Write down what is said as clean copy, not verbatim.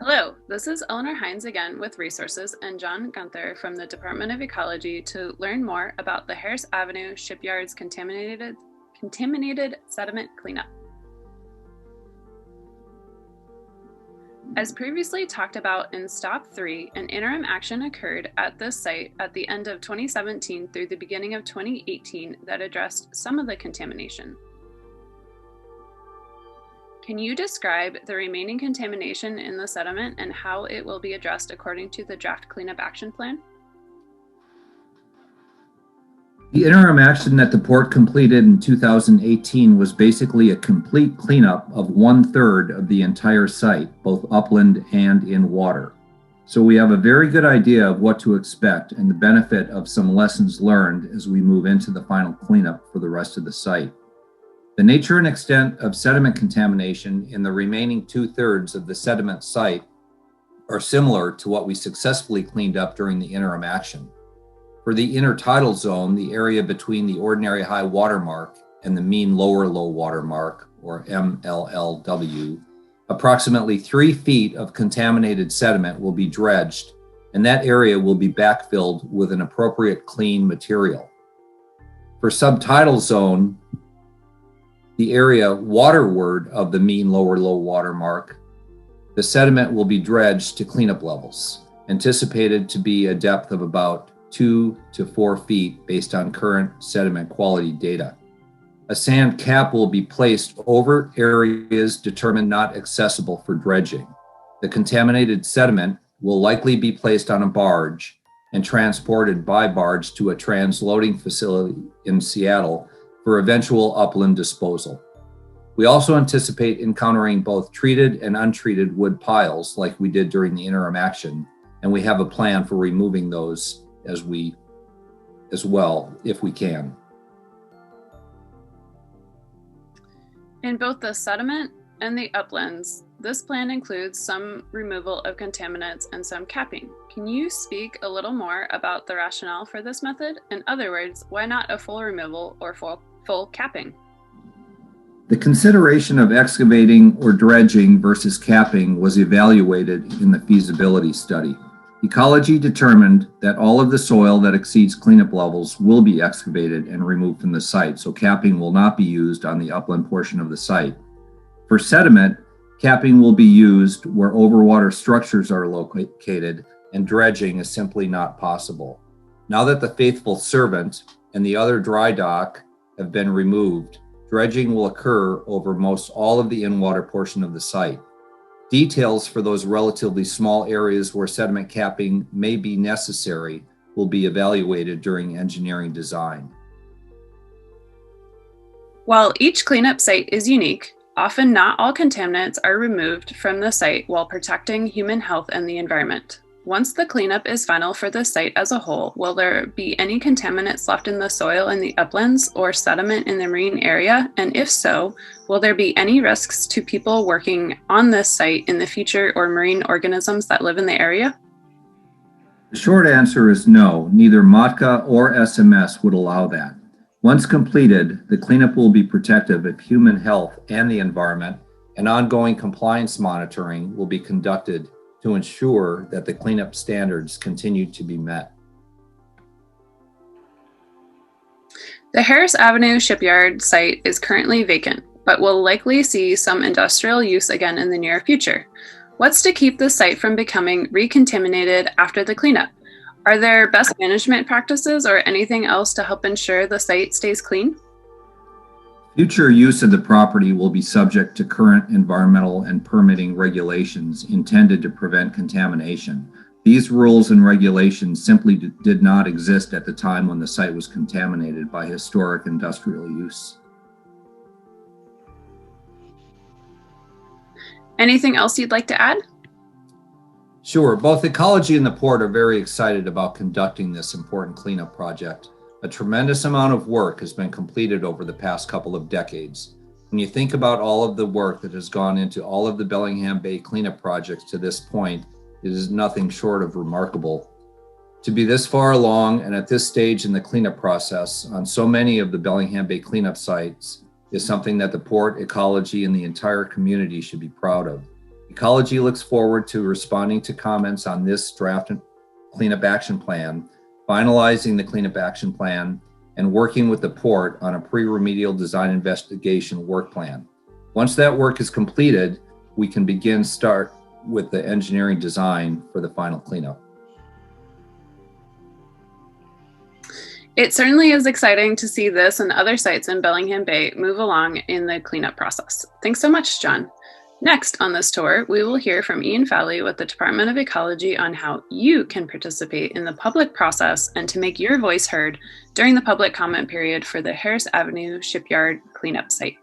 Hello, this is Eleanor Hines again with Resources and John Guenther from the Department of Ecology to learn more about the Harris Ave Shipyard's contaminated sediment cleanup. As previously talked about in Stop 3, an interim action occurred at this site at the end of 2017 through the beginning of 2018 that addressed some of the contamination. Can you describe the remaining contamination in the sediment and how it will be addressed according to the draft cleanup action plan? The interim action that the port completed in 2018 was basically a complete cleanup of 1/3 of the entire site, both upland and in water. So we have a very good idea of what to expect and the benefit of some lessons learned as we move into the final cleanup for the rest of the site. The nature and extent of sediment contamination in the remaining 2/3 of the sediment site are similar to what we successfully cleaned up during the interim action. For the intertidal zone, the area between the ordinary high water mark and the mean lower low water mark, or MLLW, approximately 3 feet of contaminated sediment will be dredged, and that area will be backfilled with an appropriate clean material. For subtidal zone, the area waterward of the mean lower low water mark, the sediment will be dredged to cleanup levels, anticipated to be a depth of about 2 to 4 feet based on current sediment quality data. A sand cap will be placed over areas determined not accessible for dredging. The contaminated sediment will likely be placed on a barge and transported by barge to a transloading facility in Seattle for eventual upland disposal. We also anticipate encountering both treated and untreated wood piles like we did during the interim action, and we have a plan for removing those as well, if we can. In both the sediment and the uplands, this plan includes some removal of contaminants and some capping. Can you speak a little more about the rationale for this method? In other words, why not a full removal or full capping? The consideration of excavating or dredging versus capping was evaluated in the feasibility study. Ecology determined that all of the soil that exceeds cleanup levels will be excavated and removed from the site, so capping will not be used on the upland portion of the site. For sediment, capping will be used where overwater structures are located, and dredging is simply not possible. Now that the Faithful Servant and the other dry dock have been removed, dredging will occur over most all of the in-water portion of the site. Details for those relatively small areas where sediment capping may be necessary will be evaluated during engineering design. While each cleanup site is unique, often not all contaminants are removed from the site while protecting human health and the environment. Once the cleanup is final for the site as a whole, will there be any contaminants left in the soil in the uplands or sediment in the marine area? And if so, will there be any risks to people working on this site in the future or marine organisms that live in the area? The short answer is no, neither MOTCA or SMS would allow that. Once completed, the cleanup will be protective of human health and the environment, and ongoing compliance monitoring will be conducted to ensure that the cleanup standards continue to be met. The Harris Ave Shipyard site is currently vacant, but will likely see some industrial use again in the near future. What's to keep the site from becoming recontaminated after the cleanup? Are there best management practices or anything else to help ensure the site stays clean? Future use of the property will be subject to current environmental and permitting regulations intended to prevent contamination. These rules and regulations simply did not exist at the time when the site was contaminated by historic industrial use. Anything else you'd like to add? Sure. Both Ecology and the port are very excited about conducting this important cleanup project. A tremendous amount of work has been completed over the past couple of decades. When you think about all of the work that has gone into all of the Bellingham Bay cleanup projects to this point, it is nothing short of remarkable. To be this far along and at this stage in the cleanup process on so many of the Bellingham Bay cleanup sites is something that the port, Ecology, and the entire community should be proud of. Ecology looks forward to responding to comments on this draft cleanup action plan, finalizing the cleanup action plan, and working with the port on a pre-remedial design investigation work plan. Once that work is completed, we can start with the engineering design for the final cleanup. It certainly is exciting to see this and other sites in Bellingham Bay move along in the cleanup process. Thanks so much, John. Next on this tour, we will hear from Ian Fowley with the Department of Ecology on how you can participate in the public process and to make your voice heard during the public comment period for the Harris Avenue Shipyard cleanup site.